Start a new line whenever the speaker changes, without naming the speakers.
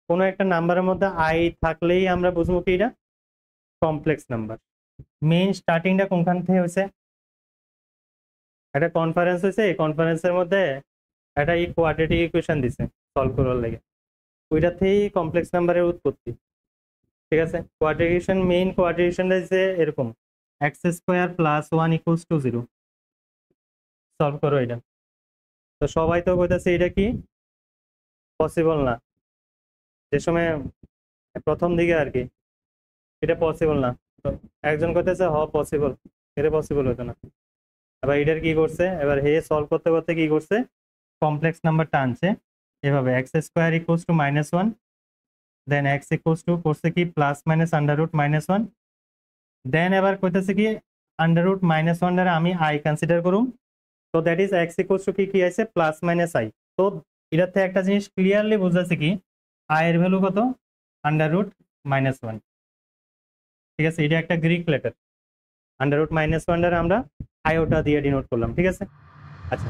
কোনো একটা নাম্বারের মধ্যে আই থাকলেই আমরা বুঝবো কি এটা কমপ্লেক্স নাম্বার। মেইন স্টার্টিংটা কোনখান থেকে হয়েছে? একটা কনফারেন্স হয়েছে, এই কনফারেন্সের মধ্যে একটা কোয়াড্রেটিক ইকুয়েশন দিছে সলভ করার লাগে, ওইটা থেকেই কমপ্লেক্স নাম্বারের উৎপত্তি। ঠিক আছে, কোয়াড্রেটিক মেইন কোয়াড্রেটিকশনটা দিছে এরকম, x square plus 1 equals to 0। Solve করো এটা। তো সবাই তো কইতাছে এটা কি পসিবল না, যে সময় প্রথম দিকে আর কি, এটা পসিবল না। তো একজন কইতেছে হ পসিবল, এটা পসিবল হতো না। এবার এটার কি করছে, এবার হে সলভ করতে করতে কি করছে, কমপ্লেক্স নাম্বারটা আনছে এভাবে, x square equals to -1, then x equals to করছে কি plus minus under root -1, then এবার কইতেছে কি আন্ডার রুট -1 দ্বারা আমি আই কনসিডার করুম, তো that is x equals two কি আছে প্লাস মাইনাস আই। তো এটার থেকে একটা জিনিস ক্লিয়ারলি বোঝাচ্ছে কি আই এর ভ্যালু কত, আন্ডার রুট -1। ঠিক আছে, এটা একটা গ্রিক লেটার, আন্ডার রুট -1 দ্বারা আমরা আইওটা দিয়ে ডিনোট করলাম। ঠিক আছে, আচ্ছা